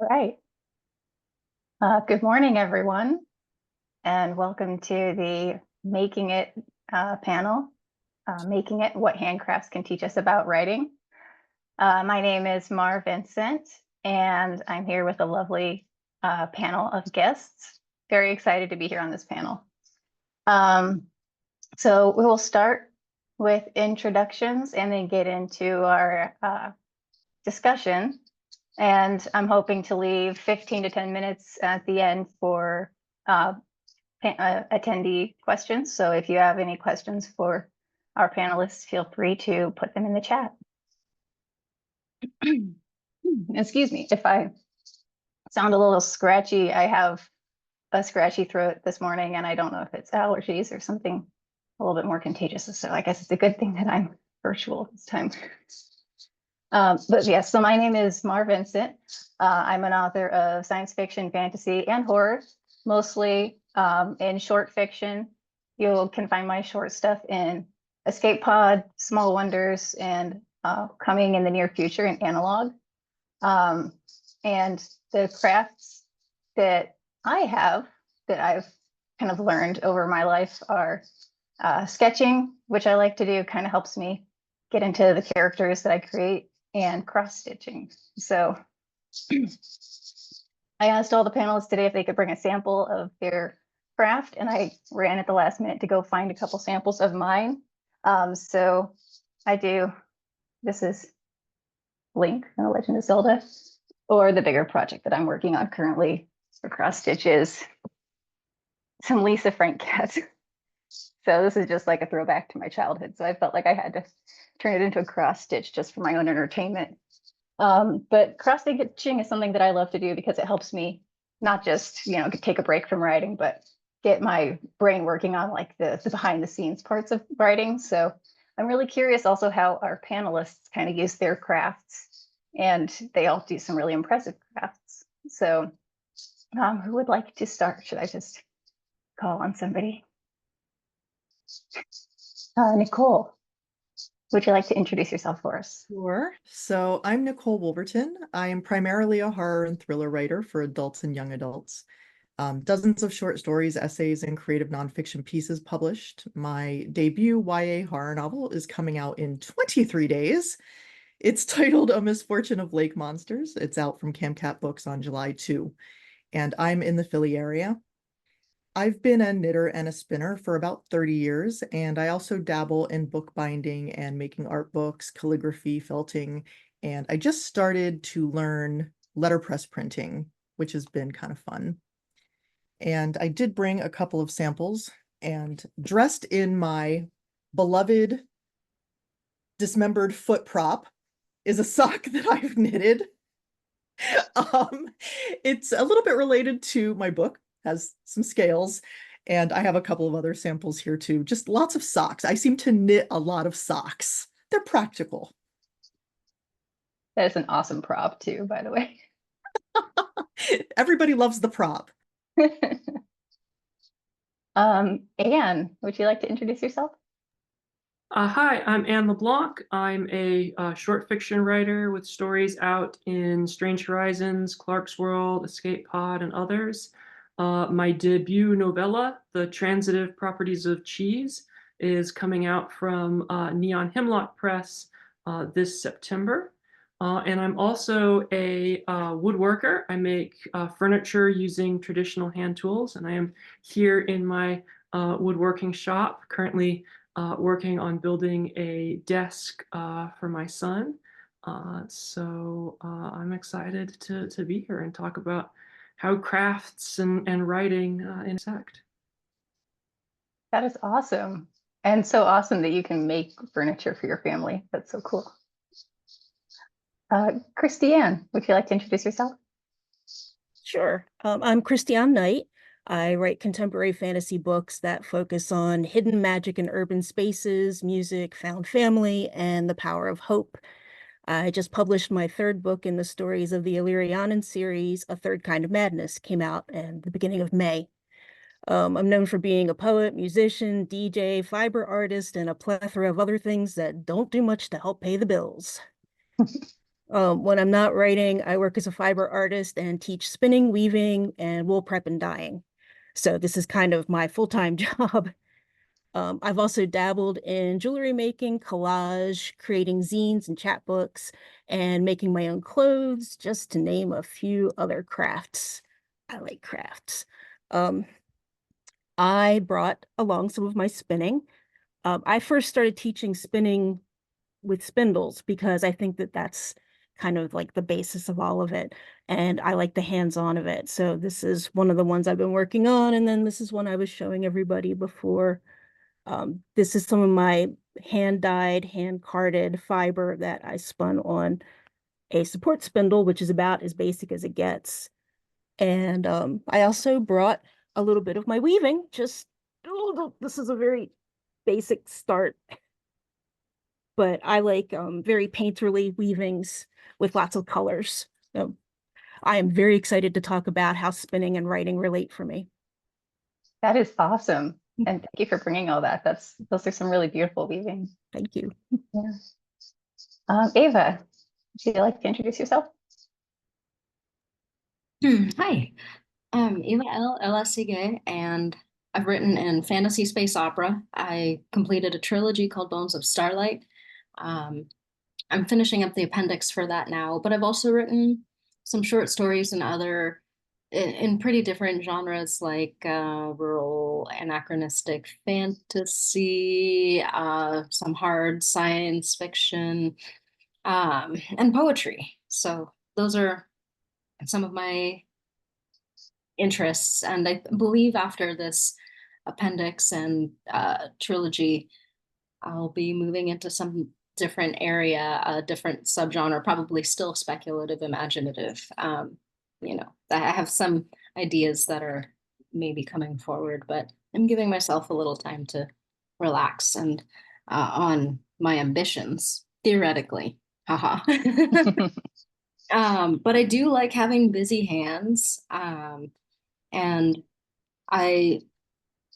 Right. Good morning, everyone, and welcome to the Making It panel, Making It, What Handcrafts Can Teach Us About Writing. My name is Mar Vincent, and I'm here with a lovely panel of guests. Very excited to be here on this panel. So we will start with introductions and then get into our discussion. And I'm hoping to leave 15 to 10 minutes at the end for attendee questions. So if you have any questions for our panelists, feel free to put them in the chat. Excuse me, if I sound a little scratchy, I have a scratchy throat this morning, and I don't know if it's allergies or something a little bit more contagious. So I guess it's a good thing that I'm virtual this time. But yes, so my name is Mar Vincent. I'm an author of science fiction, fantasy, and horror, mostly in short fiction. You can find my short stuff in Escape Pod, Small Wonders, and coming in the near future in Analog. And the crafts that I have that I've kind of learned over my life are sketching, which I like to do, kind of helps me get into the characters that I create, and cross stitching. So I asked all the panelists today if they could bring a sample of their craft, and I ran at the last minute to go find a couple samples of mine. So I do, this is Link in The Legend of Zelda, or the bigger project that I'm working on currently for cross stitches, some Lisa Frank cats. So this is just like a throwback to my childhood. So I felt like I had to turn it into a cross stitch just for my own entertainment. But cross stitching is something that I love to do because it helps me not just, take a break from writing, but get my brain working on like the behind the scenes parts of writing. So I'm really curious also how our panelists kind of use their crafts, and they all do some really impressive crafts. So who would like to start? Should I just call on somebody? Nicole, would you like to introduce yourself for us? Sure. So I'm Nicole Wolverton. I am primarily a horror and thriller writer for adults and young adults. Dozens of short stories, essays, and creative nonfiction pieces published. My debut YA horror novel is coming out in 23 days. It's titled A Misfortune of Lake Monsters. It's out from Camcat Books on July 2, and I'm in the Philly area. I've been a knitter and a spinner for about 30 years, and I also dabble in bookbinding and making art books, calligraphy, felting, and I just started to learn letterpress printing, which has been kind of fun. And I did bring a couple of samples, and dressed in my beloved dismembered foot prop is a sock that I've knitted. It's a little bit related to my book, has some scales, and I have a couple of other samples here too. Just lots of socks. I seem to knit a lot of socks. They're practical. That is an awesome prop too, by the way. Everybody loves the prop. Anne, would you like to introduce yourself? Hi, I'm Anne LeBlanc. I'm a short fiction writer with stories out in Strange Horizons, Clark's World, Escape Pod, and others. My debut novella, The Transitive Properties of Cheese, is coming out from Neon Hemlock Press this September. And I'm also a woodworker. I make furniture using traditional hand tools, and I am here in my woodworking shop currently working on building a desk for my son. So I'm excited to be here and talk about how crafts and writing intersect. That is awesome. And so awesome that you can make furniture for your family. That's so cool. Christiane, would you like to introduce yourself? Sure. I'm Christiane Knight. I write contemporary fantasy books that focus on hidden magic in urban spaces, music, found family, and the power of hope. I just published my third book in the Stories of the Illyrianan series, A Third Kind of Madness, came out at the beginning of May. I'm known for being a poet, musician, DJ, fiber artist, and a plethora of other things that don't do much to help pay the bills. When I'm not writing, I work as a fiber artist and teach spinning, weaving, and wool prep and dyeing. So this is kind of my full-time job. I've also dabbled in jewelry making, collage, creating zines and chapbooks, and making my own clothes, just to name a few other crafts. I like crafts. Um, I brought along some of my spinning. I first started teaching spinning with spindles because I think that that's kind of like the basis of all of it. And I like the hands-on of it. So this is one of the ones I've been working on. And then this is one I was showing everybody before. This is some of my hand-dyed, hand-carded fiber that I spun on a support spindle, which is about as basic as it gets. And I also brought a little bit of my weaving, just, oh, this is a very basic start, but I like very painterly weavings with lots of colors. So I am very excited to talk about how spinning and writing relate for me. That is awesome. And thank you for bringing all that. Those are some really beautiful weaving. Thank you. Yeah. Ava, would you like to introduce yourself? Hi, I'm Eva L. LSCG, and I've written in fantasy space opera. I completed a trilogy called Bones of Starlight. Um, I'm finishing up the appendix for that now, but I've also written some short stories and other in pretty different genres like rural anachronistic fantasy, some hard science fiction, and poetry. So those are some of my interests. And I believe after this appendix and trilogy, I'll be moving into some different area, a different subgenre, probably still speculative, imaginative. You know, I have some ideas that are maybe coming forward, but I'm giving myself a little time to relax and on my ambitions, theoretically. Haha. But I do like having busy hands. And I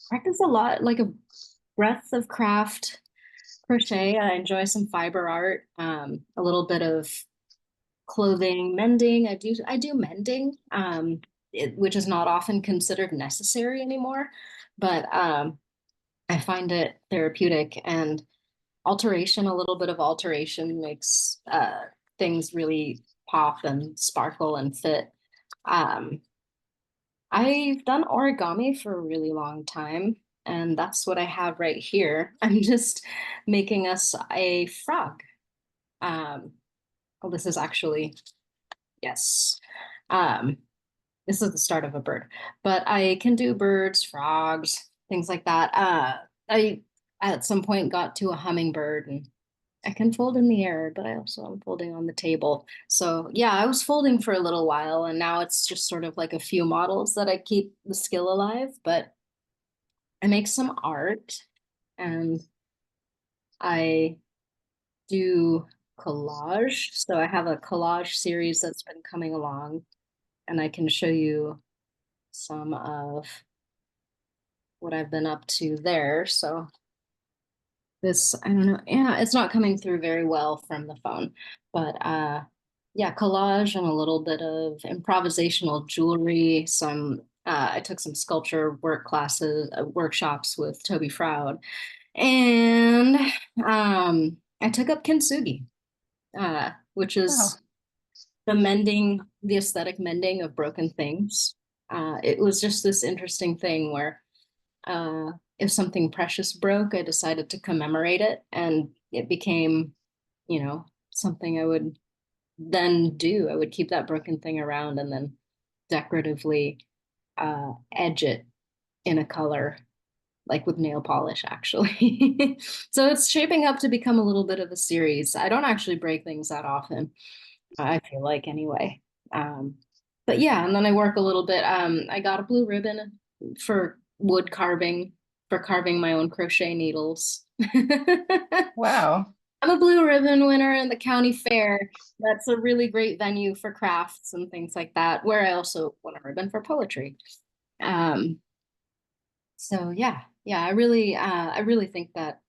practice a lot, like a breadth of craft, crochet. I enjoy some fiber art, a little bit of clothing mending. I do mending, which is not often considered necessary anymore, but I find it therapeutic, and alteration, a little bit of alteration makes things really pop and sparkle and fit. Um, I've done origami for a really long time, and that's what I have right here. I'm just making us a frog. Well, this is actually, yes. Um, this is the start of a bird, but I can do birds, frogs, things like that. I at some point got to a hummingbird, and I can fold in the air, but I also am folding on the table. So yeah, I was folding for a little while, and now it's just sort of like a few models that I keep the skill alive, but I make some art, and I do collage. So I have a collage series that's been coming along, and I can show you some of what I've been up to there. So this, I don't know, yeah, it's not coming through very well from the phone, but yeah, collage and a little bit of improvisational jewelry. I took some sculpture work classes, workshops with Toby Froud, and I took up kintsugi, which Wow. is the aesthetic mending of broken things. It was just this interesting thing where if something precious broke, I decided to commemorate it, and it became, something I would then do. I would keep that broken thing around and then decoratively edge it in a color, like with nail polish, actually. So it's shaping up to become a little bit of a series. I don't actually break things that often, I feel like, anyway. But yeah, and then I work a little bit. I got a blue ribbon for wood carving, for carving my own crochet needles. Wow. I'm a blue ribbon winner in the county fair. That's a really great venue for crafts and things like that, where I also won a ribbon for poetry. So yeah, I really think that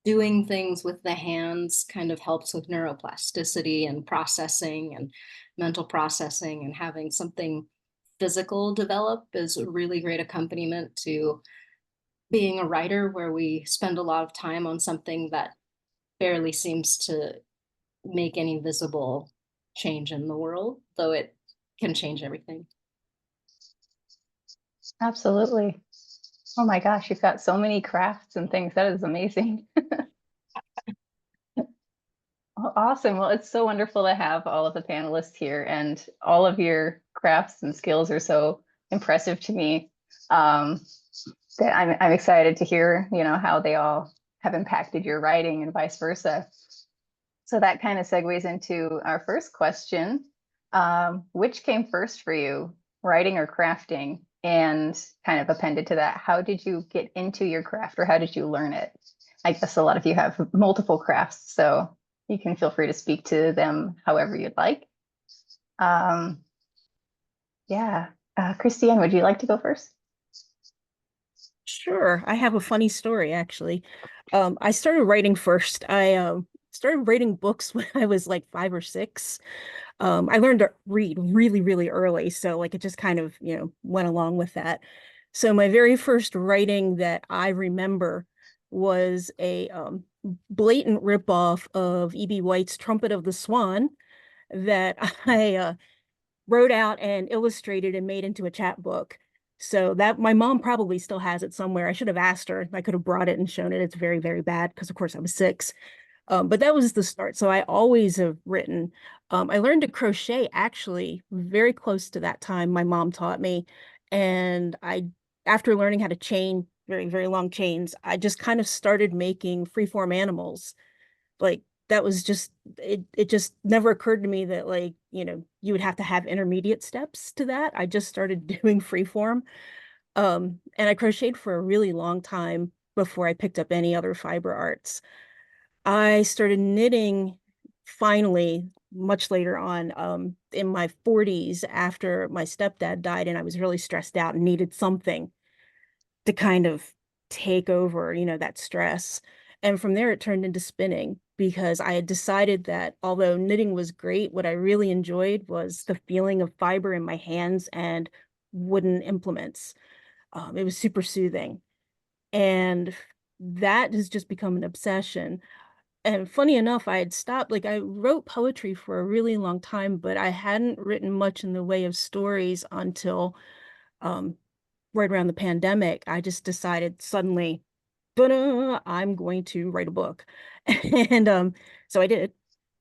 doing things with the hands kind of helps with neuroplasticity and processing and mental processing, and having something physical develop is a really great accompaniment to being a writer, where we spend a lot of time on something that barely seems to make any visible change in the world, though it can change everything. Absolutely. Oh my gosh, you've got so many crafts and things. That is amazing. Oh, awesome. Well, it's so wonderful to have all of the panelists here, and all of your crafts and skills are so impressive to me. That I'm excited to hear, how they all have impacted your writing and vice versa. So that kind of segues into our first question. Which came first for you, writing or crafting? And kind of appended to that, how did you get into your craft, or how did you learn it? I guess a lot of you have multiple crafts, so you can feel free to speak to them however you'd like. Yeah, Christiane, would you like to go first? Sure, I have a funny story actually. I started writing first. I started writing books when I was like 5 or 6. I learned to read really, really early, so like it just kind of, went along with that. So my very first writing that I remember was a blatant ripoff of E.B. White's Trumpet of the Swan that I wrote out and illustrated and made into a chapbook. So that my mom probably still has it somewhere. I should have asked her. I could have brought it and shown it. It's very, very bad because, of course, I was 6. But that was the start. So I always have written. I learned to crochet actually very close to that time. My mom taught me. And after learning how to chain very, very long chains, I just kind of started making freeform animals. Like that was just, it just never occurred to me that like, you would have to have intermediate steps to that. I just started doing freeform. And I crocheted for a really long time before I picked up any other fiber arts. I started knitting finally much later on, in my 40s after my stepdad died, and I was really stressed out and needed something to kind of take over, that stress. And from there, it turned into spinning because I had decided that although knitting was great, what I really enjoyed was the feeling of fiber in my hands and wooden implements. It was super soothing. And that has just become an obsession. And funny enough, I had stopped, like I wrote poetry for a really long time, but I hadn't written much in the way of stories until um, right around the pandemic. I just decided suddenly, I'm going to write a book. And so I did.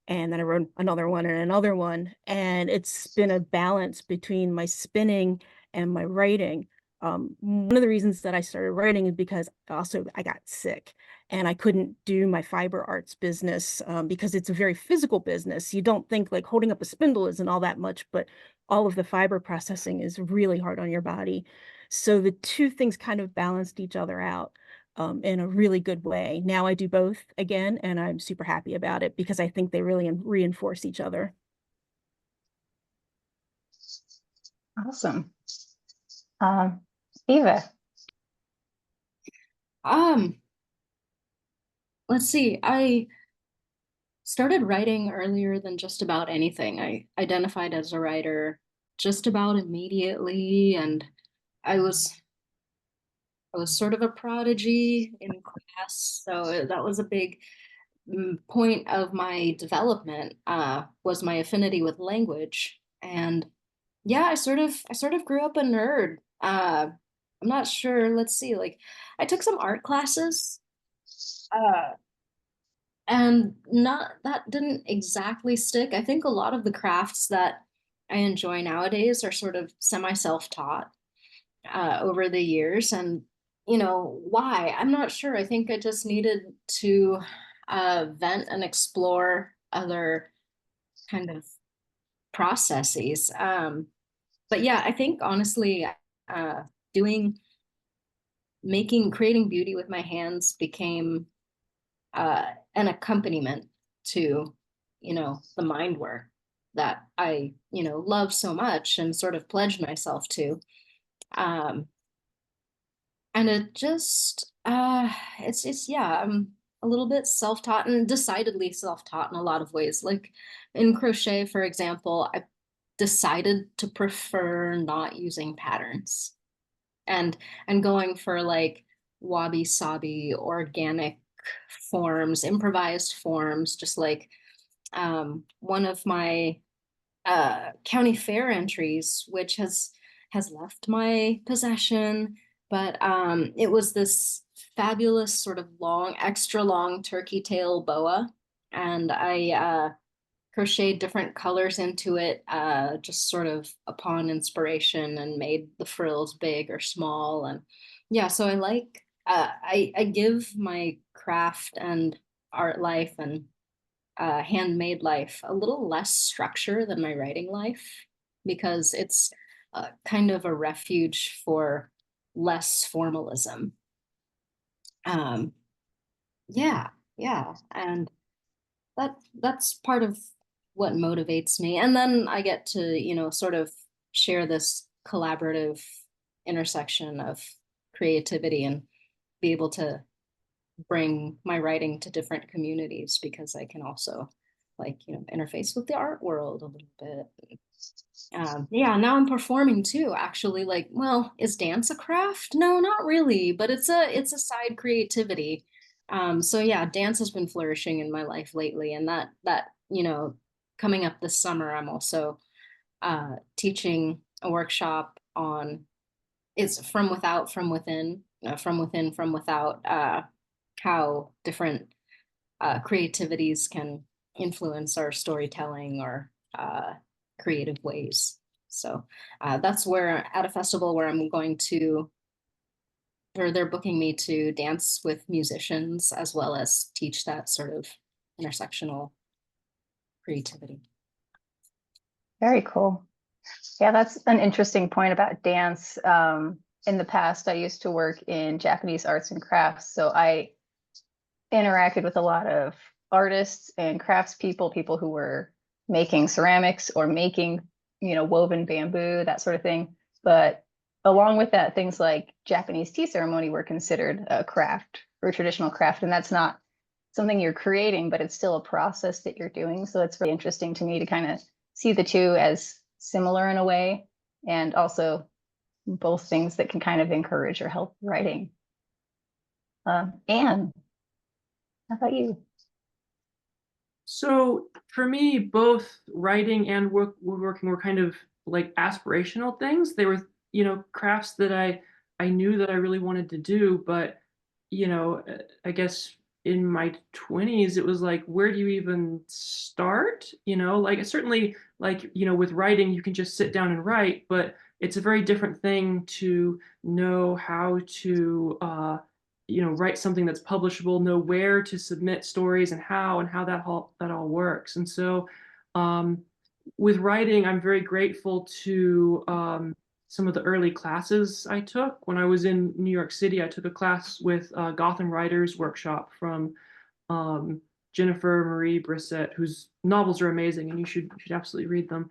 And then I wrote another one and another one. And it's been a balance between my spinning and my writing. One of the reasons that I started writing is because also I got sick and I couldn't do my fiber arts business because it's a very physical business. You don't think like holding up a spindle isn't all that much, but all of the fiber processing is really hard on your body. So the two things kind of balanced each other out in a really good way. Now I do both again, and I'm super happy about it because I think they really reinforce each other. Awesome. Eva. Let's see. I started writing earlier than just about anything. I identified as a writer just about immediately, and I was sort of a prodigy in class, so that was a big point of my development, was my affinity with language. And yeah, I sort of grew up a nerd. I'm not sure, let's see, like I took some art classes, uh and not that didn't exactly stick. I think a lot of the crafts that I enjoy nowadays are sort of semi self-taught over the years. And why, I'm not sure. I think I just needed to vent and explore other kind of processes. But yeah, I think honestly, doing creating beauty with my hands became an accompaniment to the mind work that I love so much and sort of pledged myself to. And it just it's yeah, a little bit self-taught and decidedly self-taught in a lot of ways. Like in crochet, for example, I decided to prefer not using patterns and going for like wabi-sabi, organic forms, improvised forms, just like one of my county fair entries, which has left my possession, but it was this fabulous sort of long, extra long turkey tail boa, and I crocheted different colors into it, just sort of upon inspiration, and made the frills big or small, and yeah, so I like I give my craft and art life and handmade life a little less structure than my writing life, because it's kind of a refuge for less formalism. Yeah, yeah, and that's part of what motivates me. And then I get to, you know, sort of share this collaborative intersection of creativity and be able to bring my writing to different communities, because I can also, like, you know, interface with the art world a little bit. Yeah, now I'm performing too, actually. Like, well, is dance a craft? No, not really, but it's a side creativity. So yeah, dance has been flourishing in my life lately, and that you know, coming up this summer, I'm also teaching a workshop on it's from without, from within, from within, from without, how different creativities can influence our storytelling or creative ways. So that's where, at a festival where I'm going to, or they're booking me to dance with musicians as well as teach that sort of intersectional creativity. Very cool. Yeah, that's an interesting point about dance. In the past, I used to work in Japanese arts and crafts, so I interacted with a lot of artists and craftspeople, people who were making ceramics or making, you know, woven bamboo, that sort of thing. But along with that, things like Japanese tea ceremony were considered a craft or a traditional craft, and that's not something you're creating, but it's still a process that you're doing. So it's really interesting to me to kind of see the two as similar in a way, and also both things that can kind of encourage or help writing. Anne, how about you? So for me, both writing and woodworking were kind of like aspirational things. They were, you know, crafts that I knew that I really wanted to do, but you know, I guess in my 20s, it was like, where do you even start? You know, like certainly, like, you know, with writing, you can just sit down and write, but it's a very different thing to know how to you know, write something that's publishable, know where to submit stories and how that all works. And so with writing, I'm very grateful to some of the early classes I took. When I was in New York City, I took a class with Gotham Writers Workshop from Jennifer Marie Brissett, whose novels are amazing, and you should absolutely read them.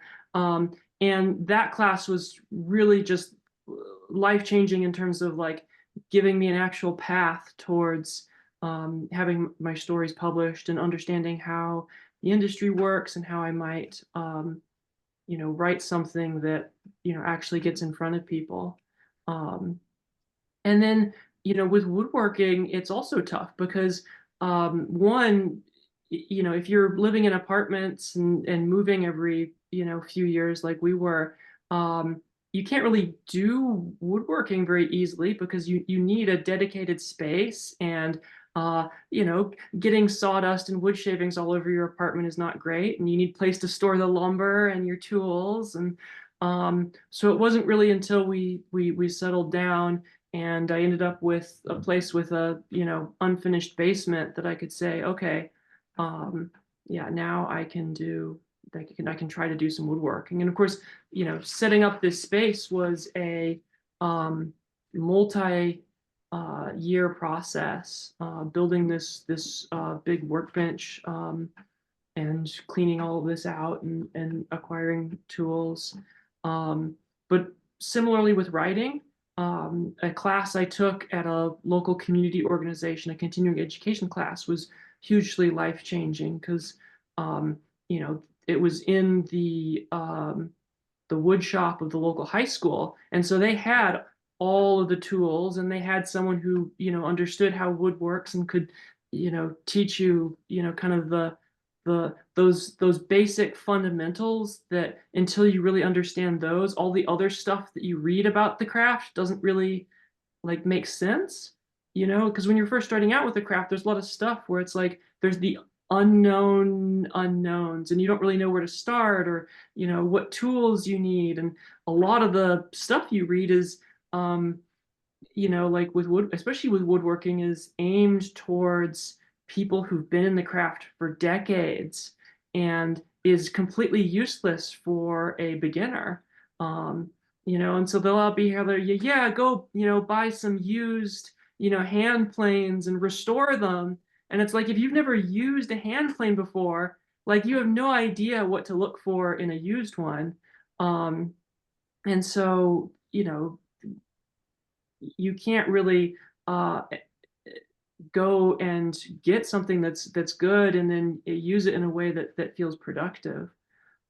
And that class was really just life-changing in terms of like giving me an actual path towards having my stories published and understanding how the industry works and how I might you know, write something that, you know, actually gets in front of people. And then, you know, with woodworking, it's also tough because one, you know, if you're living in apartments and moving every, you know, few years like we were, you can't really do woodworking very easily because you need a dedicated space, and you know, getting sawdust and wood shavings all over your apartment is not great, and you need a place to store the lumber and your tools. And so it wasn't really until we settled down and I ended up with a place with a, you know, unfinished basement that I could say, okay, yeah, now I can try to do some woodworking. And of course, you know, setting up this space was a multi year process, building this big workbench, and cleaning all of this out and acquiring tools. But similarly with writing, a class I took at a local community organization, a continuing education class, was hugely life-changing because, you know, it was in the wood shop of the local high school. And so they had all of the tools, and they had someone who, you know, understood how wood works and could, you know, teach you, you know, kind of those basic fundamentals that until you really understand those, all the other stuff that you read about the craft doesn't really like make sense, you know, because when you're first starting out with the craft, there's a lot of stuff where it's like there's the unknown unknowns and you don't really know where to start, or you know what tools you need. And a lot of the stuff you read is you know, like with wood, especially with woodworking, is aimed towards people who've been in the craft for decades and is completely useless for a beginner. Um, you know, and so they'll all be here, yeah, go, you know, buy some used, you know, hand planes and restore them. And it's like, if you've never used a hand plane before, like you have no idea what to look for in a used one. And so, you know, you can't really go and get something that's good and then use it in a way that feels productive.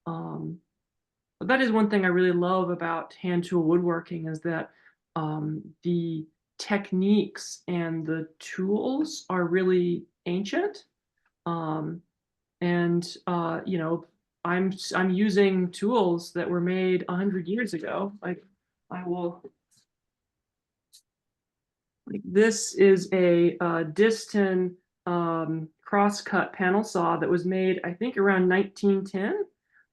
But that is one thing I really love about hand tool woodworking, is that the techniques and the tools are really ancient. And you know, I'm using tools that were made 100 years ago. Like I will. This is a Diston crosscut panel saw that was made, I think, around 1910,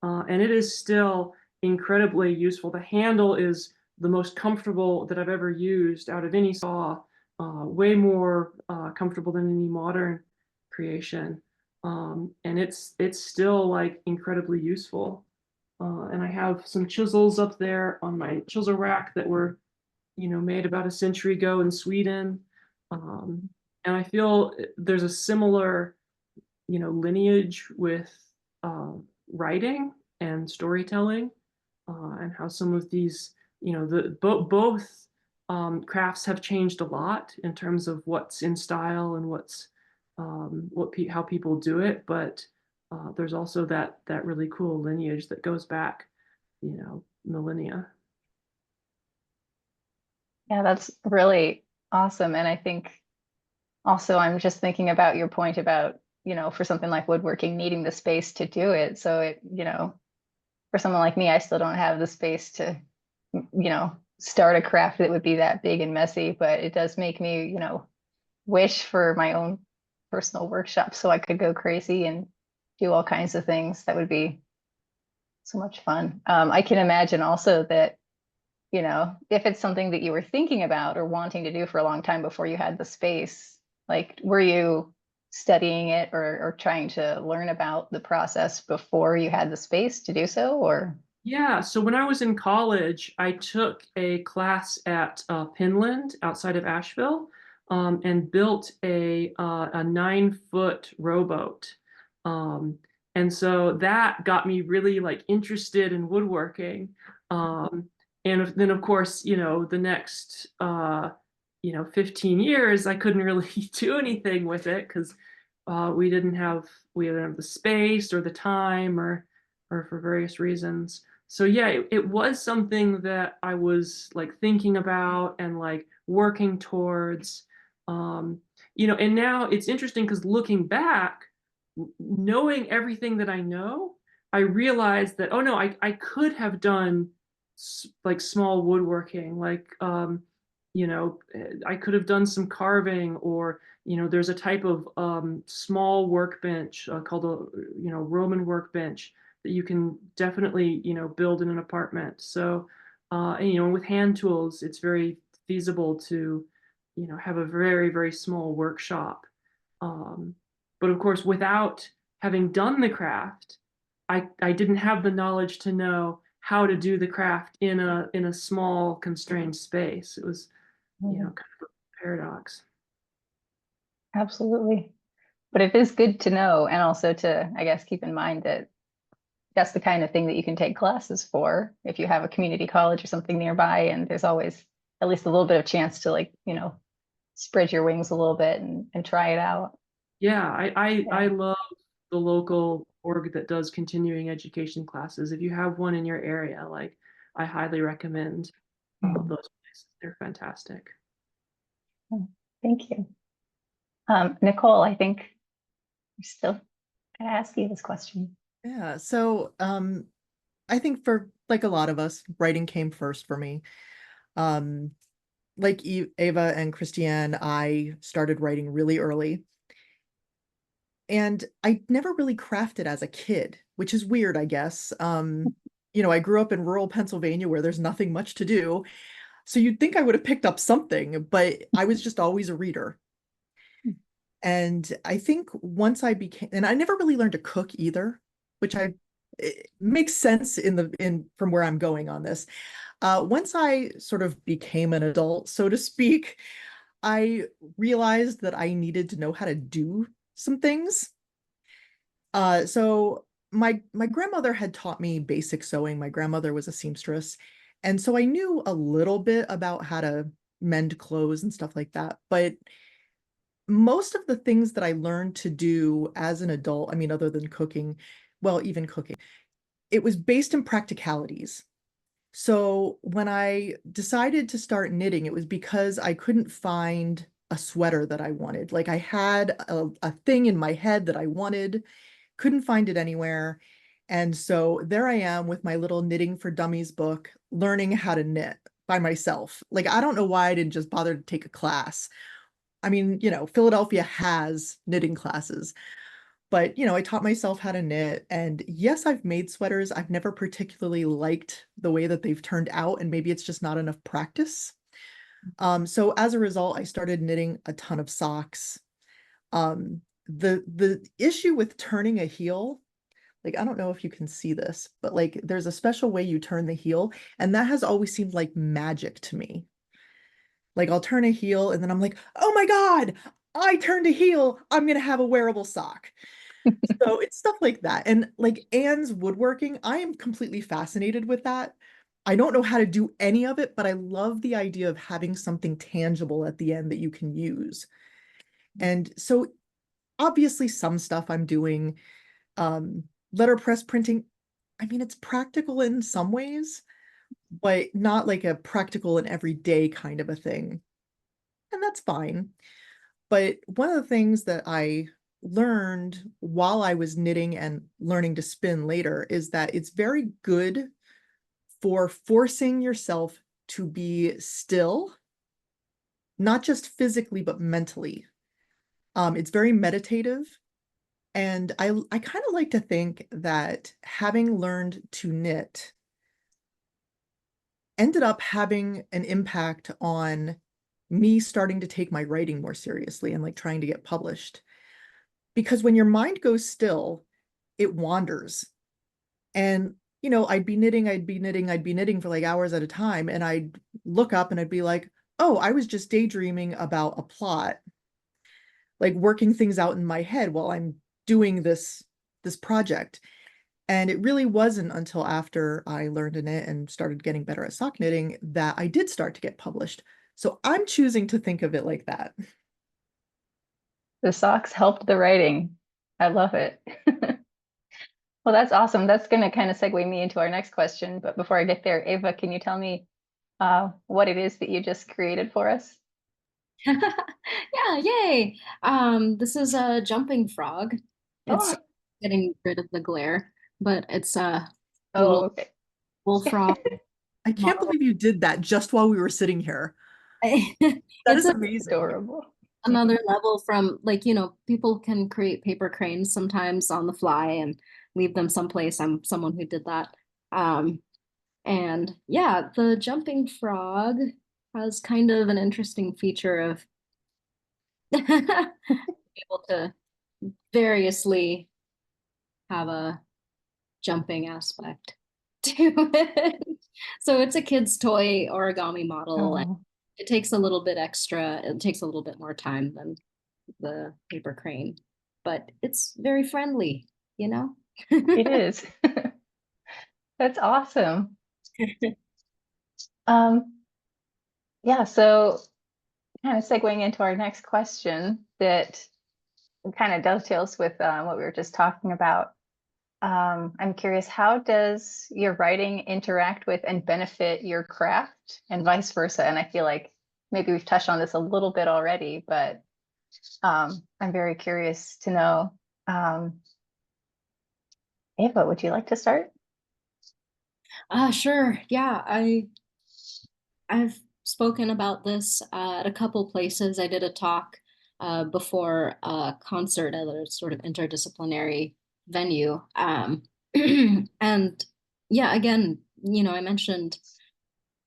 and it is still incredibly useful. The handle is the most comfortable that I've ever used out of any saw, way more comfortable than any modern creation, and it's still like incredibly useful. And I have some chisels up there on my chisel rack that were, you know, made about a century ago in Sweden. And I feel there's a similar, you know, lineage with writing and storytelling, and how some of these, you know, both crafts have changed a lot in terms of what's in style and what's how people do it. But there's also that really cool lineage that goes back, you know, millennia. Yeah, that's really awesome. And I think also I'm just thinking about your point about, you know, for something like woodworking, needing the space to do it. So it, you know, for someone like me, I still don't have the space to, you know, start a craft that would be that big and messy, but it does make me, you know, wish for my own personal workshop so I could go crazy and do all kinds of things. That would be so much fun. I can imagine also that, you know, if it's something that you were thinking about or wanting to do for a long time before you had the space, like were you studying it or trying to learn about the process before you had the space to do so, or? Yeah, so when I was in college, I took a class at Pinland outside of Asheville, and built a 9-foot rowboat. And so that got me really like interested in woodworking. And then of course, you know, the next you know, 15 years, I couldn't really do anything with it because we didn't have the space or the time, or for various reasons. So yeah, it was something that I was like thinking about and like working towards. You know, and now it's interesting because looking back, knowing everything that I know, I realized that, oh no, I could have done like small woodworking, like you know, I could have done some carving, or you know, there's a type of small workbench called a, you know, Roman workbench that you can definitely, you know, build in an apartment. So and, you know, with hand tools, it's very feasible to, you know, have a very, very small workshop. Um, but of course, without having done the craft, I didn't have the knowledge to know how to do the craft in a small constrained space. It was, you know, kind of a paradox. Absolutely. But it is good to know, and also to, I guess, keep in mind that that's the kind of thing that you can take classes for if you have a community college or something nearby, and there's always at least a little bit of chance to like, you know, spread your wings a little bit and try it out. Yeah, I Yeah. love the local org that does continuing education classes. If you have one in your area, like I highly recommend Mhm. those places. They're fantastic. Thank you. Nicole, I think we're still gonna ask you this question. Yeah, so I think for like a lot of us, writing came first for me. Um, like Ava and Christiane, I started writing really early. And I never really crafted as a kid, which is weird, I guess. You know, I grew up in rural Pennsylvania where there's nothing much to do. So you'd think I would have picked up something, but I was just always a reader. And I think once I became, and I never really learned to cook either, which it makes sense in from where I'm going on this. Once I sort of became an adult, so to speak, I realized that I needed to know how to do some things. So my grandmother had taught me basic sewing. My grandmother was a seamstress, and so I knew a little bit about how to mend clothes and stuff like that. But most of the things that I learned to do as an adult, I mean, other than cooking, well, even cooking, it was based in practicalities. So when I decided to start knitting, it was because I couldn't find a sweater that I wanted. Like I had a thing in my head that I wanted, couldn't find it anywhere. And so there I am with my little Knitting for Dummies book, learning how to knit by myself. Like, I don't know why I didn't just bother to take a class. I mean, you know, Philadelphia has knitting classes, but, you know, I taught myself how to knit. And yes, I've made sweaters. I've never particularly liked the way that they've turned out, and maybe it's just not enough practice. So as a result, I started knitting a ton of socks. The issue with turning a heel, like, I don't know if you can see this, but like there's a special way you turn the heel, and that has always seemed like magic to me. Like I'll turn a heel and then I'm like, oh my God, I turned a heel. I'm gonna have a wearable sock. So it's stuff like that. And like Anne's woodworking, I am completely fascinated with that. I don't know how to do any of it, but I love the idea of having something tangible at the end that you can use. And so obviously some stuff I'm doing, letterpress printing, I mean, it's practical in some ways, but not like a practical and everyday kind of a thing. And that's fine. But one of the things that I learned while I was knitting and learning to spin later is that it's very good for forcing yourself to be still, not just physically, but mentally. It's very meditative. And I kind of like to think that having learned to knit ended up having an impact on me starting to take my writing more seriously and like trying to get published. Because when your mind goes still, it wanders. And, you know, I'd be knitting, I'd be knitting, I'd be knitting for like hours at a time. And I'd look up and I'd be like, oh, I was just daydreaming about a plot, like working things out in my head while I'm doing this project. And it really wasn't until after I learned to knit and started getting better at sock knitting that I did start to get published. So I'm choosing to think of it like that. The socks helped the writing. I love it. Well, that's awesome. That's going to kind of segue me into our next question. But before I get there, Ava, can you tell me what it is that you just created for us? Yeah, yay. This is a jumping frog. It's Oh, getting rid of the glare, but it's a oh, little okay. bullfrog I can't model. believe you did that just while we were sitting here. That It's is amazing. Adorable. another level from, like, you know, people can create paper cranes sometimes on the fly and leave them someplace. I'm someone who did that. And yeah, the jumping frog has kind of an interesting feature of able to variously have a jumping aspect to it. So it's a kid's toy origami model, and Oh, it takes a little bit extra, it takes a little bit more time than the paper crane, but it's very friendly, you know? it is. That's awesome. Um, Yeah, so kind of segueing into our next question that kind of dovetails with what we were just talking about. I'm curious, how does your writing interact with and benefit your craft and vice versa? And I feel like maybe we've touched on this a little bit already, but I'm very curious to know. Ava, would you like to start? Sure. Yeah, I've spoken about this at a couple places. I did a talk before a concert at a sort of interdisciplinary venue. And yeah, again, I mentioned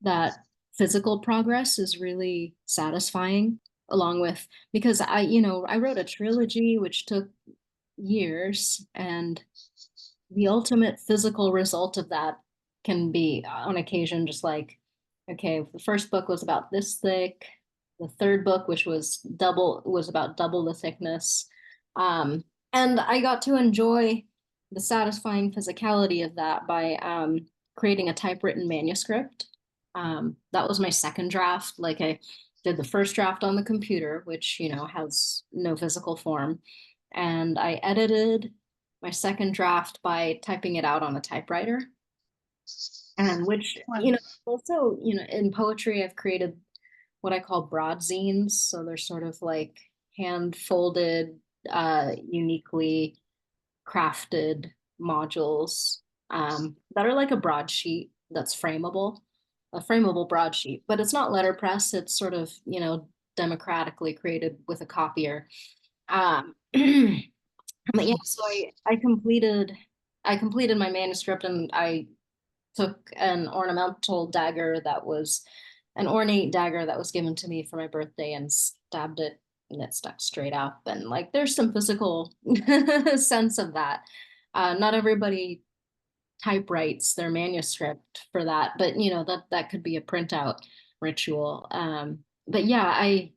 that physical progress is really satisfying, along with, because I wrote a trilogy which took years, and the ultimate physical result of that can be on occasion just like, okay, the first book was about this thick, the third book, which was about double the thickness. And I got to enjoy the satisfying physicality of that by creating a typewritten manuscript. That was my second draft. Like, I did the first draft on the computer, which has no physical form, and I edited my second draft by typing it out on a typewriter. And which, Wow. also, in poetry, I've created what I call broad zines. So they're sort of like hand folded, uniquely crafted modules that are like a broadsheet that's frameable, a frameable broadsheet, but it's not letterpress. It's sort of, democratically created with a copier. Um, but yeah, so I completed my manuscript, and I took an ornate dagger that was given to me for my birthday, and stabbed it, and it stuck straight up. And like, there's some physical sense of that. Not everybody typewrites their manuscript for that, but that could be a printout ritual. But yeah, I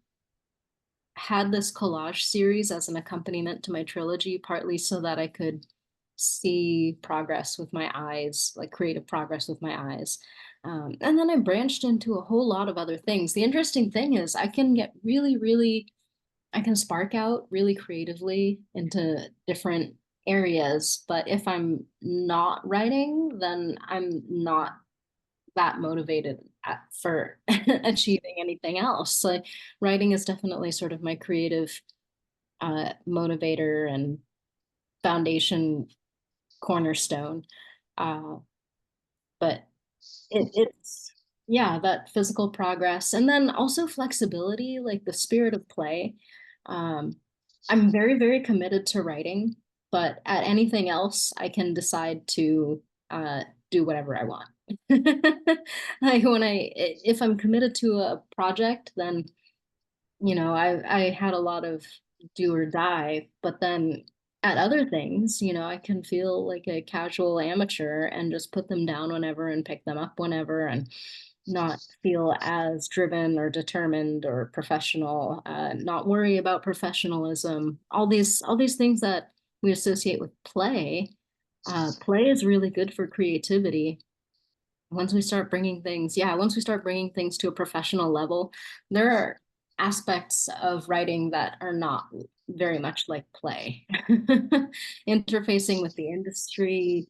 had this collage series as an accompaniment to my trilogy, partly so that I could see progress with my eyes, like creative progress with my eyes. And then I branched into a whole lot of other things. The interesting thing is I can get I can spark out really creatively into different areas, but if I'm not writing, then I'm not that motivated for achieving anything else. Like, writing is definitely sort of my creative motivator and foundation cornerstone. Uh, but it's yeah, that physical progress, and then also flexibility, like the spirit of play. Um, I'm very, very committed to writing, but at anything else, I can decide to do whatever I want. Like, if I'm committed to a project, then I had a lot of do or die, but then at other things, I can feel like a casual amateur and just put them down whenever and pick them up whenever, and not feel as driven or determined or professional, not worry about professionalism, all these things that we associate with play. Play is really good for creativity. Once we start bringing things to a professional level, there are aspects of writing that are not very much like play. Interfacing with the industry,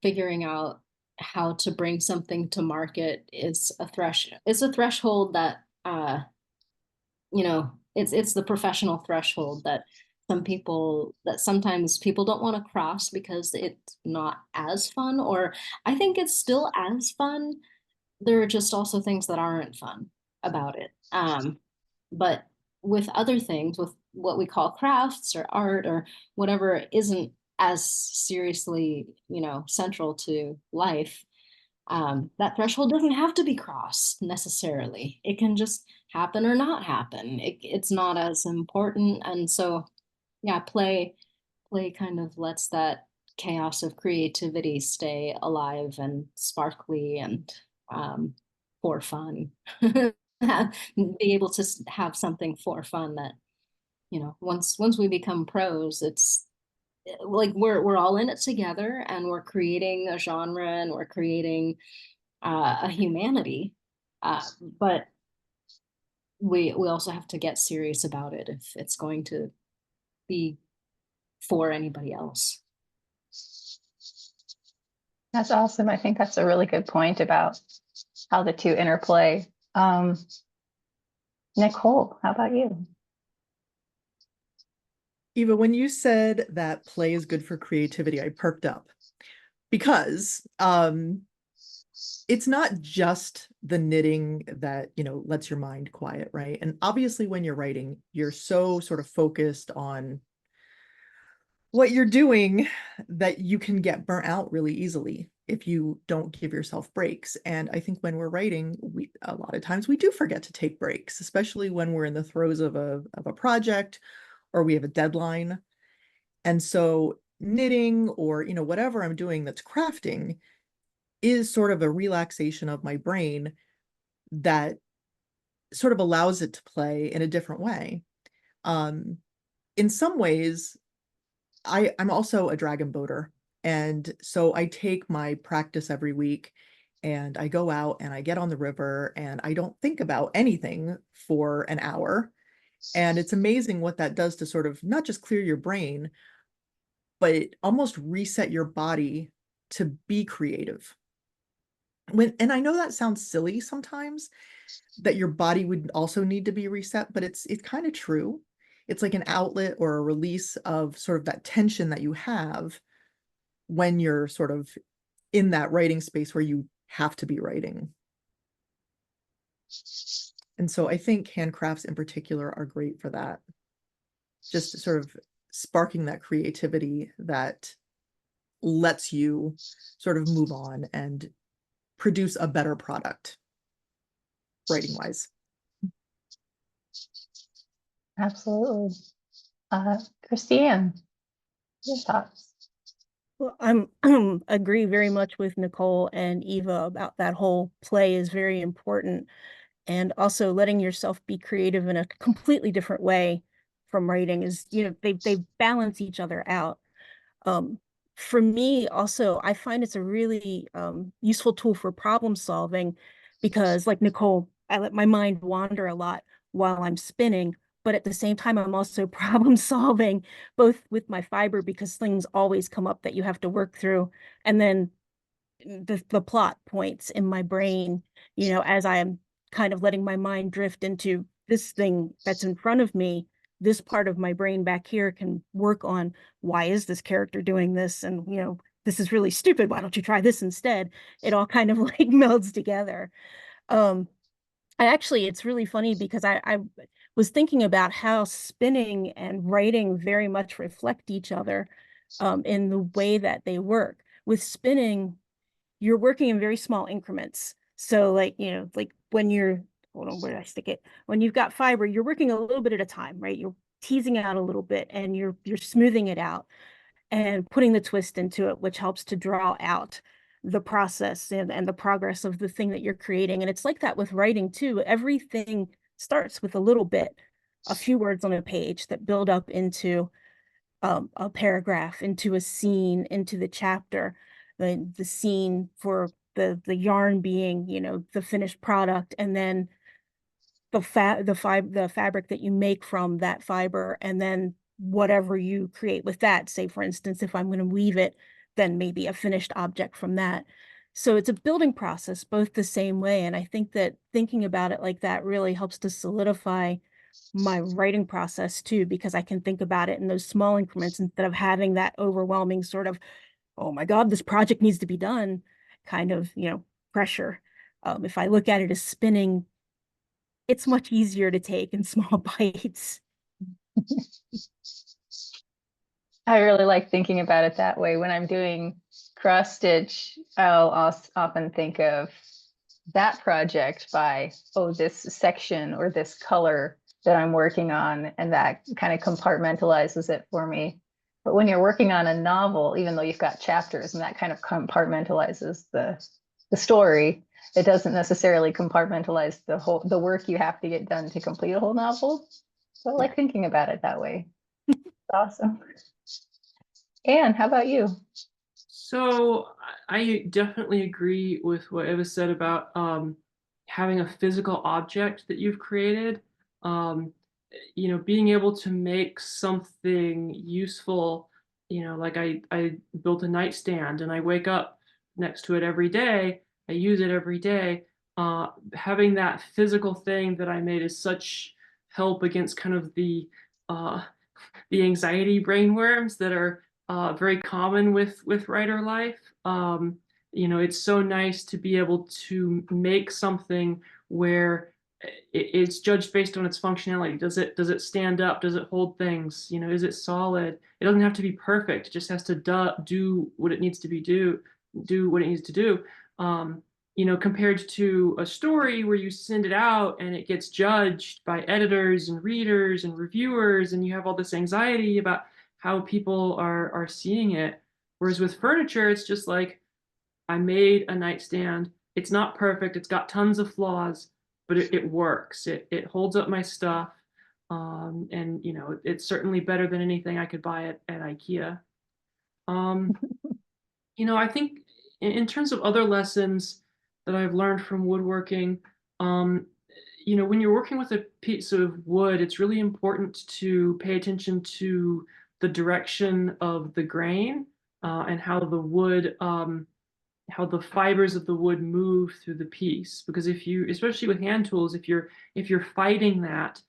figuring out how to bring something to market is it's a threshold that it's the professional threshold that sometimes people don't want to cross because it's not as fun, or I think it's still as fun. There are just also things that aren't fun about it. But with other things, with what we call crafts or art or whatever isn't as seriously, central to life, that threshold doesn't have to be crossed necessarily. It can just happen or not happen. It's not as important. And so, yeah, play kind of lets that chaos of creativity stay alive and sparkly and for fun. Be able to have something for fun that, once we become pros, it's like we're all in it together, and we're creating a genre, and we're creating a humanity. But we also have to get serious about it if it's going to be for anybody else. That's awesome. I think that's a really good point about how the two interplay. Nicole, how about you? Eva, when you said that play is good for creativity, I perked up because it's not just the knitting that, lets your mind quiet, right? And obviously when you're writing, you're so sort of focused on what you're doing that you can get burnt out really easily if you don't give yourself breaks. And I think when we're writing, a lot of times we do forget to take breaks, especially when we're in the throes of a project or we have a deadline. And so knitting or, whatever I'm doing that's crafting is sort of a relaxation of my brain that sort of allows it to play in a different way. In some ways, I'm also a dragon boater. And so I take my practice every week and I go out and I get on the river and I don't think about anything for an hour. And it's amazing what that does to sort of not just clear your brain, but almost reset your body to be creative. And I know that sounds silly sometimes, that your body would also need to be reset, but it's kind of true. It's like an outlet or a release of sort of that tension that you have when you're sort of in that writing space where you have to be writing. And so I think handcrafts in particular are great for that. Just sort of sparking that creativity that lets you sort of move on and produce a better product, writing wise. Absolutely. Christine, your thoughts? Well, I'm agree very much with Nicole and Eva about that whole play is very important, and also letting yourself be creative in a completely different way from writing is, they balance each other out. Um, for me, also, I find it's a really useful tool for problem solving because, like Nicole, I let my mind wander a lot while I'm spinning, but at the same time, I'm also problem solving both with my fiber because things always come up that you have to work through, and then the plot points in my brain, as I am kind of letting my mind drift into this thing that's in front of me. This part of my brain back here can work on, why is this character doing this? And, this is really stupid. Why don't you try this instead? It all kind of like melds together. It's really funny because I was thinking about how spinning and writing very much reflect each other in the way that they work. With spinning, you're working in very small increments. So like, like when you're, hold on, where did I stick it? When you've got fiber, you're working a little bit at a time, right? You're teasing out a little bit and you're smoothing it out and putting the twist into it, which helps to draw out the process and the progress of the thing that you're creating. And it's like that with writing too. Everything starts with a little bit, a few words on a page that build up into a paragraph, into a scene, into the chapter, the scene for the yarn being, the finished product, and then the fabric that you make from that fiber, and then whatever you create with that. Say, for instance, if I'm going to weave it, then maybe a finished object from that. So it's a building process, both the same way. And I think that thinking about it like that really helps to solidify my writing process too, because I can think about it in those small increments instead of having that overwhelming sort of, oh my God, this project needs to be done kind of, pressure. If I look at it as spinning, it's much easier to take in small bites. I really like thinking about it that way. When I'm doing cross stitch, I'll often think of that project by, oh, this section or this color that I'm working on, and that kind of compartmentalizes it for me. But when you're working on a novel, even though you've got chapters and that kind of compartmentalizes the story, it doesn't necessarily compartmentalize the work you have to get done to complete a whole novel. So I like thinking about it that way. It's awesome. Anne, how about you? So I definitely agree with what Eva said about having a physical object that you've created, being able to make something useful, like I built a nightstand and I wake up next to it every day. I use it every day. Having that physical thing that I made is such help against kind of uh, the anxiety brainworms that are very common with writer life. It's so nice to be able to make something where it's judged based on its functionality. Does it stand up? Does it hold things? Is it solid? It doesn't have to be perfect. It just has to do what it needs to do what it needs to do. Compared to a story where you send it out and it gets judged by editors and readers and reviewers, and you have all this anxiety about how people are seeing it. Whereas with furniture, it's just like, I made a nightstand. It's not perfect. It's got tons of flaws, but it works. It holds up my stuff. And it's certainly better than anything I could buy at IKEA. Um, I think in terms of other lessons that I've learned from woodworking, um, when you're working with a piece of wood, it's really important to pay attention to the direction of the grain, and how the fibers of the wood move through the piece. Because especially with hand tools, if you're fighting that,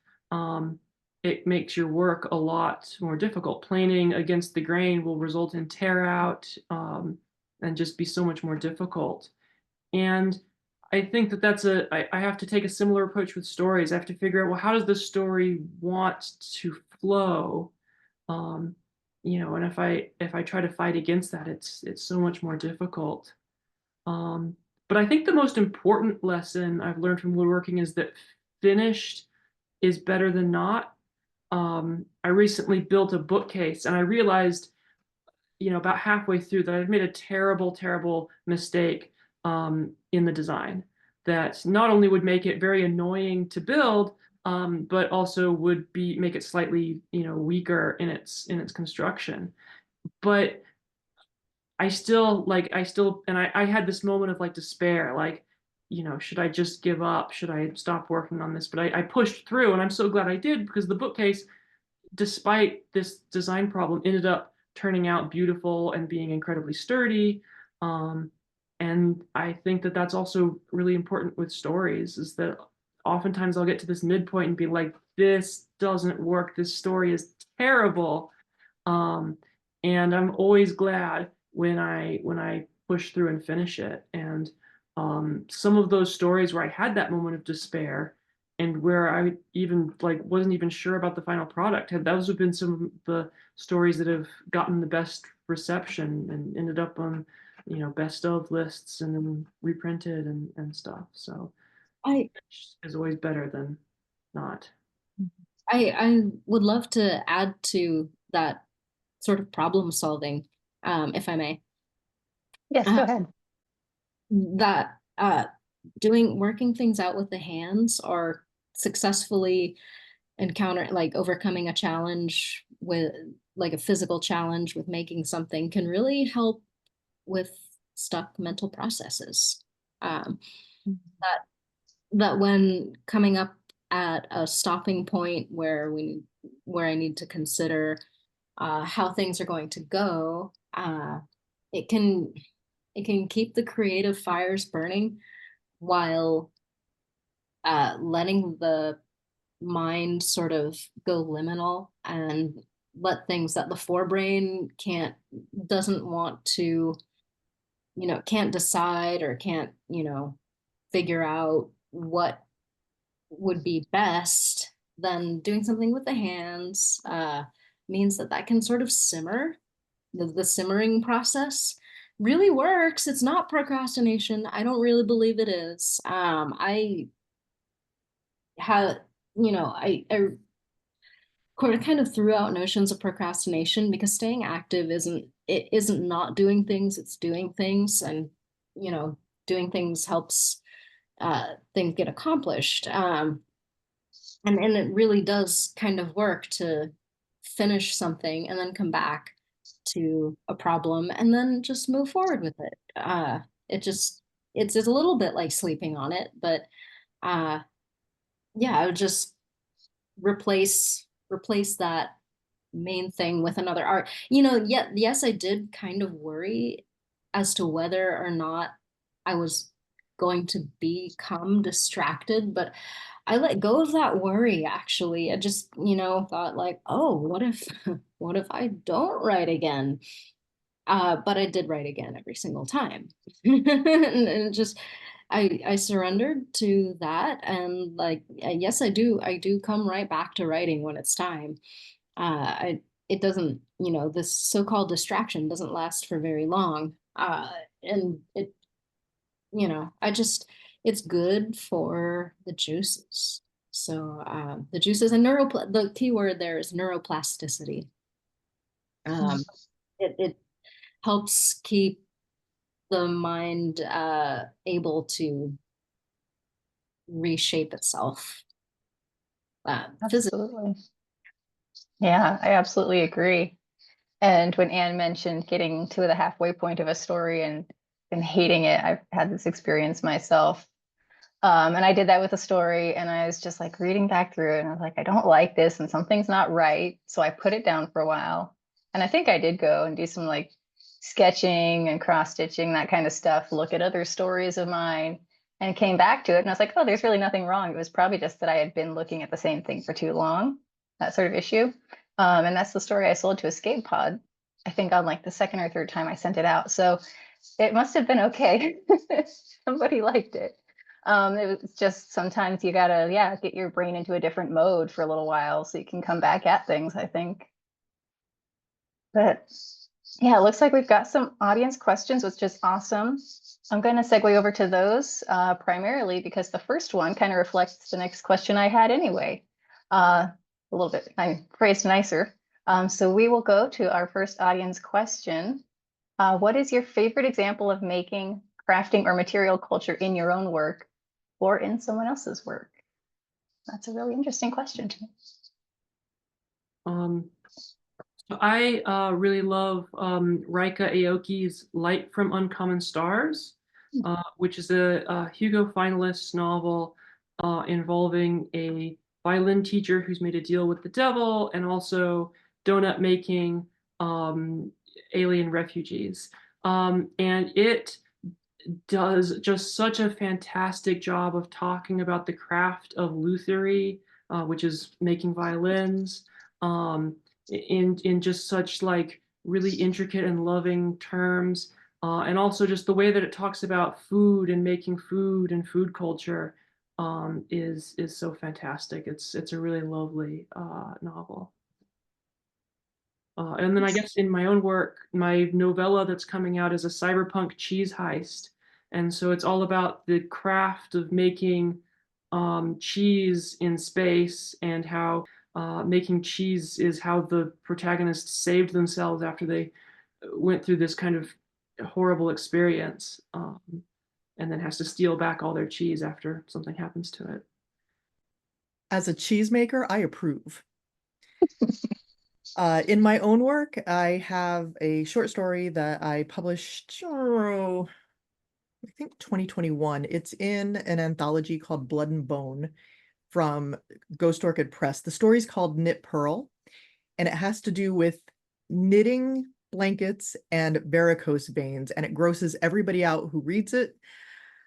it makes your work a lot more difficult. Planing against the grain will result in tear out, and just be so much more difficult. And I think I have to take a similar approach with stories. I have to figure out, well, how does the story want to flow? And if I try to fight against that, it's so much more difficult. Um, but I think the most important lesson I've learned from woodworking is that finished is better than not. I recently built a bookcase and I realized, about halfway through, that I'd made a terrible, terrible mistake in the design that not only would make it very annoying to build, but also would make it slightly, weaker in its construction. But I had this moment of like despair, like, should I just give up? Should I stop working on this? But I pushed through, and I'm so glad I did, because the bookcase, despite this design problem, ended up turning out beautiful and being incredibly sturdy. And I think that that's also really important with stories, is that oftentimes I'll get to this midpoint and be like, this doesn't work. This story is terrible. Um, and I'm always glad when I push through and finish it. And some of those stories where I had that moment of despair and where I even like wasn't even sure about the final product, those have been some of the stories that have gotten the best reception and ended up on, best of lists and then reprinted and stuff. So I is always better than not. I would love to add to that sort of problem solving, if I may. Yes, go ahead. That working things out with the hands, or successfully overcoming a challenge with like a physical challenge with making something, can really help with stuck mental processes. That when coming up at a stopping point where I need to consider how things are going to go, it can keep the creative fires burning while letting the mind sort of go liminal and let things that the forebrain doesn't want to, can't decide, or can't, figure out what would be best. Then doing something with the hands means that can sort of simmer. The simmering process really works. It's not procrastination. I don't really believe it is. I had, I kind of threw out notions of procrastination, because staying active isn't not doing things, it's doing things. And, doing things helps things get accomplished. And it really does kind of work to finish something and then come back to a problem and then just move forward with it. It's a little bit like sleeping on it, but Yeah, I would just replace that main thing with another art. Yes, I did kind of worry as to whether or not I was going to become distracted, but I let go of that worry actually. I just, thought like, oh, what if what if I don't write again? But I did write again every single time. and it just I surrendered to that, and like yes, I do come right back to writing when it's time. I It doesn't, this so-called distraction doesn't last for very long. And it, I just, it's good for the juices. So the juices and the key word there is neuroplasticity. It helps keep the mind able to reshape itself physically. Absolutely. Yeah, I absolutely agree. And when Anne mentioned getting to the halfway point of a story and hating it, I've had this experience myself. And I did that with a story, and I was just like reading back through it, and I was like, I don't like this, and something's not right. So I put it down for a while. And I think I did go and do some like sketching and cross stitching, that kind of stuff, look at other stories of mine, and came back to it. And I was like, oh, there's really nothing wrong. It was probably just that I had been looking at the same thing for too long, that sort of issue. And that's the story I sold to Escape Pod, I think on like the second or third time I sent it out. So it must have been okay. Somebody liked it. It was just sometimes you gotta, yeah, get your brain into a different mode for a little while so you can come back at things, I think. But yeah, it looks like we've got some audience questions, which is awesome. I'm going to segue over to those primarily because the first one kind of reflects the next question I had anyway. A little bit, I phrased nicer. So we will go to our first audience question. What is your favorite example of making, crafting, or material culture in your own work or in someone else's work? That's a really interesting question to me. So I really love Rika Aoki's Light from Uncommon Stars, which is a Hugo finalist novel involving a violin teacher who's made a deal with the devil and also donut making alien refugees. And it does just such a fantastic job of talking about the craft of lutherie, which is making violins, in just such like really intricate and loving terms, and also just the way that it talks about food and making food and food culture is so fantastic. It's a really lovely novel. And then I guess in my own work, my novella that's coming out is a cyberpunk cheese heist. And so it's all about the craft of making cheese in space and how making cheese is how the protagonists saved themselves after they went through this kind of horrible experience, and then has to steal back all their cheese after something happens to it. As a cheesemaker, I approve. In my own work, I have a short story that I published, I think 2021. It's in an anthology called Blood and Bone from Ghost Orchid Press. The story's called Knit Pearl, and it has to do with knitting blankets and varicose veins, and it grosses everybody out who reads it.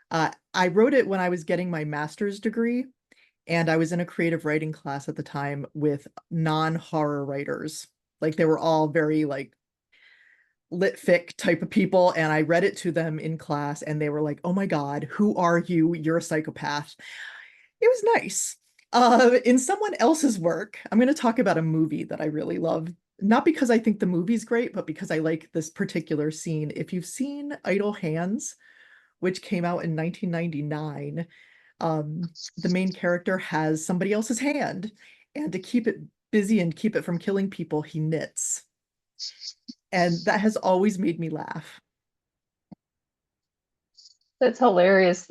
I wrote it when I was getting my master's degree, and I was in a creative writing class at the time with non-horror writers. Like they were all very like lit fic type of people, and I read it to them in class and they were like, oh my God, who are you? You're a psychopath. It was nice. In someone else's work, I'm going to talk about a movie that I really love. Not because I think the movie's great, but because I like this particular scene. If you've seen Idle Hands, which came out in 1999, the main character has somebody else's hand, and to keep it busy and keep it from killing people, he knits. And that has always made me laugh. That's hilarious.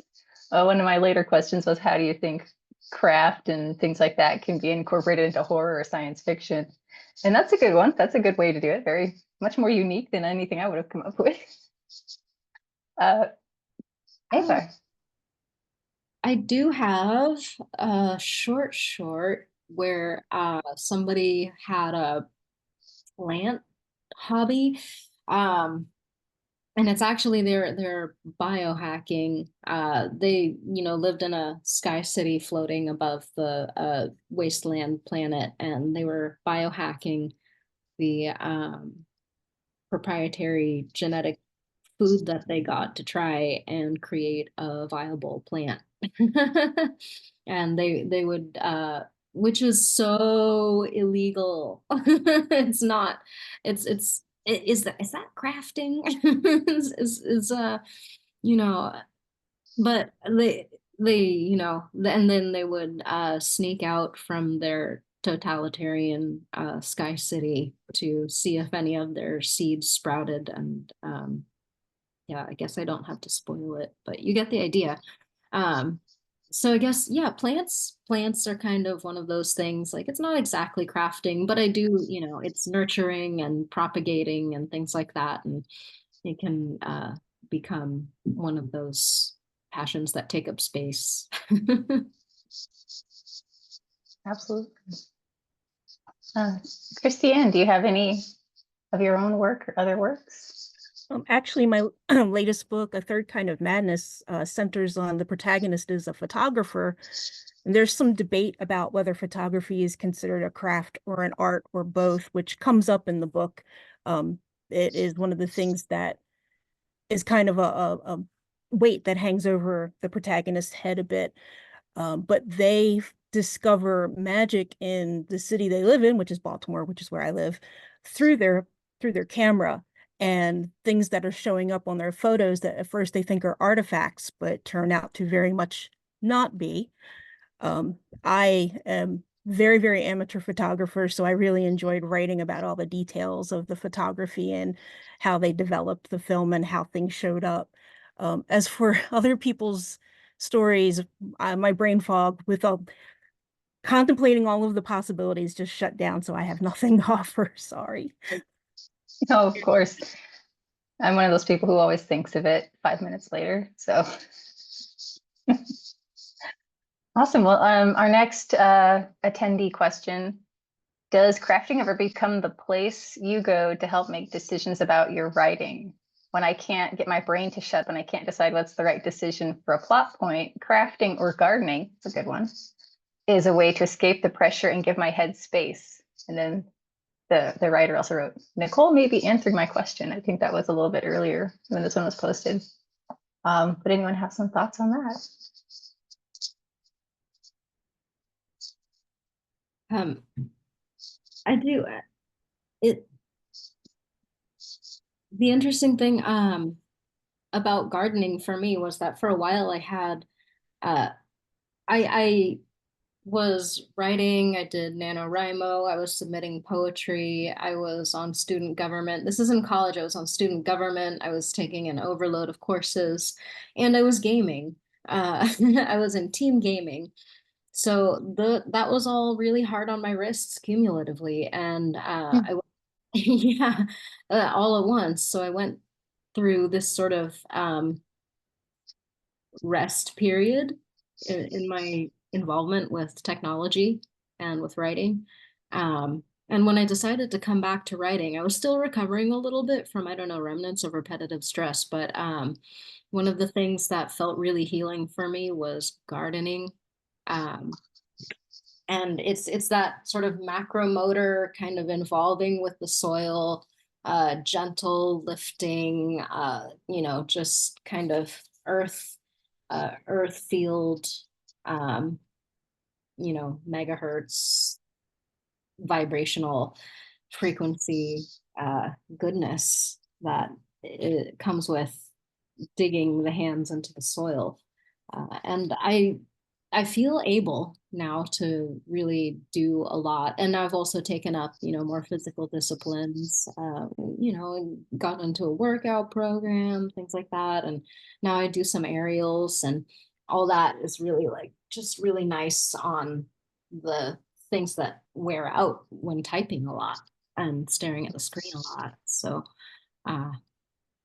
One of my later questions was, how do you think craft and things like that can be incorporated into horror or science fiction? And that's a good one. That's a good way to do it. Very much more unique than anything I would have come up with. Ava. I do have a short where somebody had a plant hobby. Um, and it's actually they're biohacking. They, lived in a sky city floating above the wasteland planet, and they were biohacking the proprietary genetic food that they got to try and create a viable plant. And they would which is so illegal. It's not, is that crafting? Is you know, but they and then they would sneak out from their totalitarian sky city to see if any of their seeds sprouted. And yeah, I guess I don't have to spoil it, but you get the idea. So I guess, yeah, plants are kind of one of those things. Like, it's not exactly crafting, but I do, it's nurturing and propagating and things like that, and it can become one of those passions that take up space. Absolutely. Christiane, do you have any of your own work or other works? Actually, my latest book, A Third Kind of Madness, centers on the protagonist is a photographer. And there's some debate about whether photography is considered a craft or an art or both, which comes up in the book. It is one of the things that is kind of a weight that hangs over the protagonist's head a bit. But they discover magic in the city they live in, which is Baltimore, which is where I live, through their camera, and things that are showing up on their photos that at first they think are artifacts, but turn out to very much not be. I am very, very amateur photographer, so I really enjoyed writing about all the details of the photography and how they developed the film and how things showed up. As for other people's stories, my brain fog with contemplating all of the possibilities just shut down, so I have nothing to offer. Sorry. Oh, of course. I'm one of those people who always thinks of it 5 minutes later. So awesome. Well, our next attendee question: does crafting ever become the place you go to help make decisions about your writing? When I can't get my brain to shut, when I can't decide what's the right decision for a plot point, crafting or gardening, it's a good one, is a way to escape the pressure and give my head space. And then the writer also wrote, Nicole maybe answered my question. I think that was a little bit earlier when this one was posted. But anyone have some thoughts on that? I do. The interesting thing about gardening for me was that for a while I had I was writing, I did NaNoWriMo, I was submitting poetry, I was on student government. This is in college, I was on student government, I was taking an overload of courses, and I was gaming. I was in team gaming. So that was all really hard on my wrists cumulatively. And yeah, all at once. So I went through this sort of rest period in my involvement with technology and with writing. And when I decided to come back to writing, I was still recovering a little bit from, I don't know, remnants of repetitive stress. But one of the things that felt really healing for me was gardening. And it's that sort of macro motor kind of involving with the soil, gentle lifting, just kind of earth field, megahertz vibrational frequency goodness that it comes with digging the hands into the soil. And I feel able now to really do a lot. And I've also taken up, more physical disciplines, and got into a workout program, things like that. And now I do some aerials, and all that is really just really nice on the things that wear out when typing a lot and staring at the screen a lot. So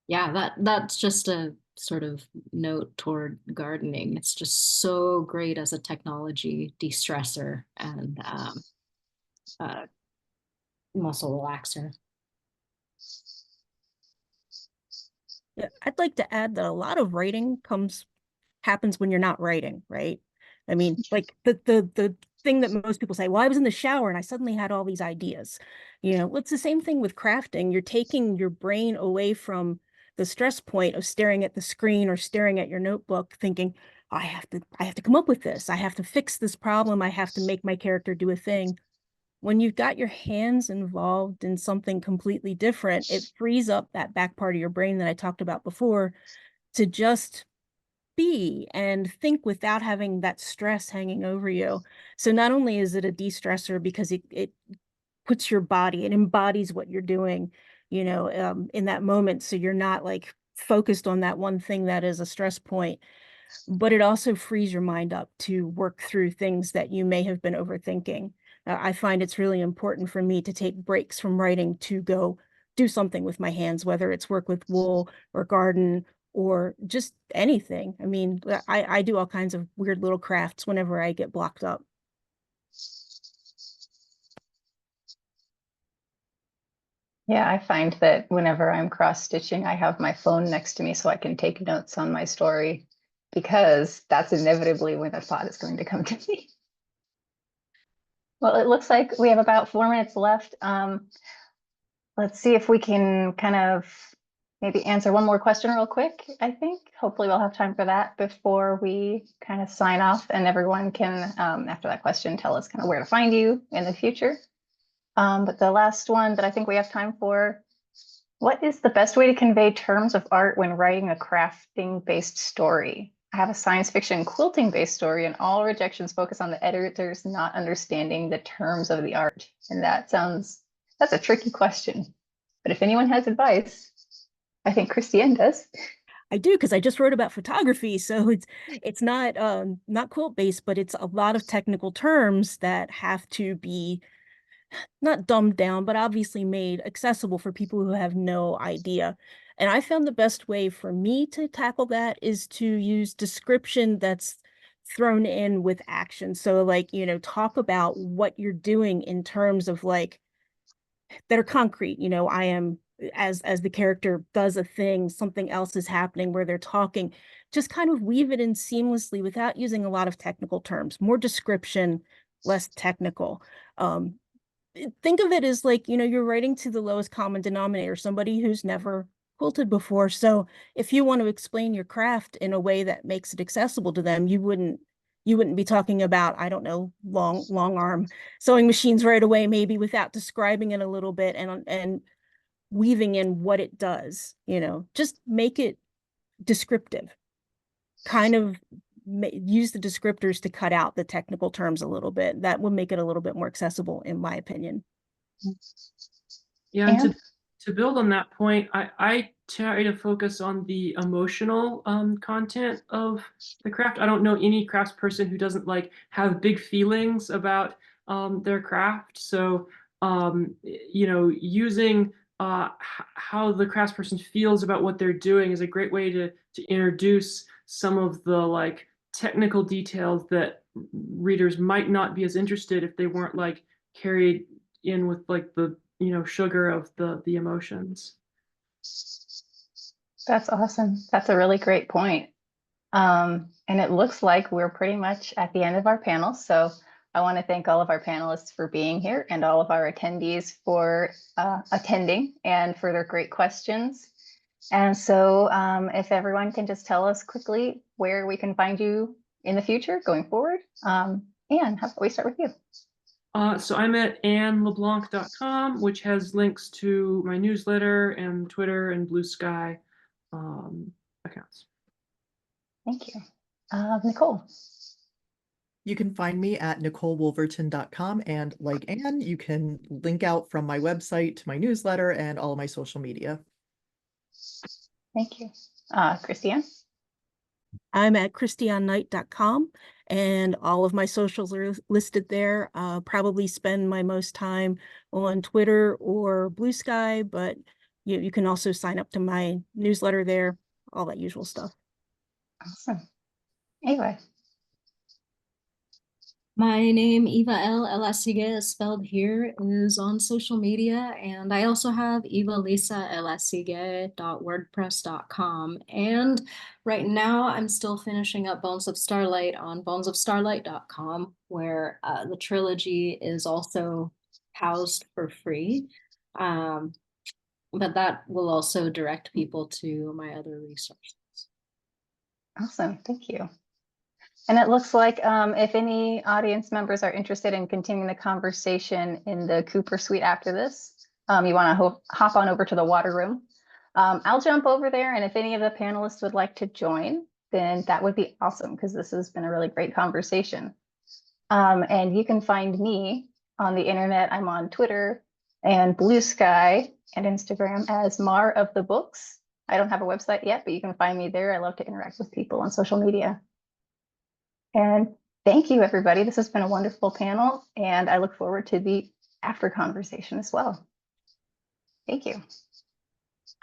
yeah, that's just a sort of note toward gardening. It's just so great as a technology de-stressor and muscle relaxer. Yeah, I'd like to add that a lot of writing happens when you're not writing, right? I mean, like the thing that most people say, well, I was in the shower and I suddenly had all these ideas. It's the same thing with crafting. You're taking your brain away from the stress point of staring at the screen or staring at your notebook, thinking, I have to come up with this. I have to fix this problem. I have to make my character do a thing. When you've got your hands involved in something completely different, it frees up that back part of your brain that I talked about before to just be and think without having that stress hanging over you. So not only is it a de-stressor because it puts your body, it embodies what you're doing, in that moment. So you're not like focused on that one thing that is a stress point, but it also frees your mind up to work through things that you may have been overthinking. I find it's really important for me to take breaks from writing to go do something with my hands, whether it's work with wool or garden or just anything. I mean, I do all kinds of weird little crafts whenever I get blocked up. Yeah, I find that whenever I'm cross stitching, I have my phone next to me so I can take notes on my story, because that's inevitably when a thought is going to come to me. Well, it looks like we have about 4 minutes left. Let's see if we can kind of maybe answer one more question real quick, I think. Hopefully we'll have time for that before we kind of sign off, and everyone can, after that question, tell us kind of where to find you in the future. But the last one that I think we have time for, what is the best way to convey terms of art when writing a crafting-based story? I have a science fiction quilting-based story, and all rejections focus on the editors not understanding the terms of the art. And that's a tricky question. But if anyone has advice, I think Christiane does. I do, because I just wrote about photography, so it's not quilt based, but it's a lot of technical terms that have to be not dumbed down, but obviously made accessible for people who have no idea. And I found the best way for me to tackle that is to use description that's thrown in with action. So like, talk about what you're doing in terms of like that are concrete. I am, as the character does a thing, something else is happening where they're talking. Just kind of weave it in seamlessly without using a lot of technical terms. More description, less technical. Think of it as like, you're writing to the lowest common denominator, somebody who's never quilted before. So if you want to explain your craft in a way that makes it accessible to them, you wouldn't be talking about, I don't know, long arm sewing machines right away, maybe, without describing it a little bit and weaving in what it does. Just make it descriptive. Kind of use the descriptors to cut out the technical terms a little bit. That will make it a little bit more accessible, in my opinion. Yeah, and to build on that point, I try to focus on the emotional content of the craft. I don't know any crafts person who doesn't like have big feelings about their craft. So using how the craftsperson feels about what they're doing is a great way to introduce some of the like technical details that readers might not be as interested if they weren't like carried in with like the sugar of the emotions. That's awesome. That's a really great point. And it looks like we're pretty much at the end of our panel. So I want to thank all of our panelists for being here and all of our attendees for attending and for their great questions. And so if everyone can just tell us quickly where we can find you in the future going forward. Anne, how about we start with you? So I'm at anneleblanc.com, which has links to my newsletter and Twitter and Blue Sky accounts. Thank you. Nicole. You can find me at NicoleWolverton.com, and like Anne, you can link out from my website to my newsletter and all of my social media. Thank you. Christiane? I'm at christianneknight.com, and all of my socials are listed there. Probably spend my most time on Twitter or Blue Sky, but you can also sign up to my newsletter there. all that usual stuff. Awesome. Anyway, My name, Eva L. Elasiga, is spelled here, is on social media, and I also have evalisa.elasiga.wordpress.com. And right now, I'm still finishing up Bones of Starlight on bonesofstarlight.com, where the trilogy is also housed for free. But that will also direct people to my other resources. awesome. Thank you. And it looks like if any audience members are interested in continuing the conversation in the Cooper Suite after this, you want to hop on over to the water room. I'll jump over there, and if any of the panelists would like to join, then that would be awesome, because this has been a really great conversation. And you can find me on the internet. I'm on Twitter and Blue Sky and Instagram as Mar of the Books. I don't have a website yet, but you can find me there. I love to interact with people on social media. And thank you, everybody. This has been a wonderful panel, and I look forward to the after conversation as well. Thank you.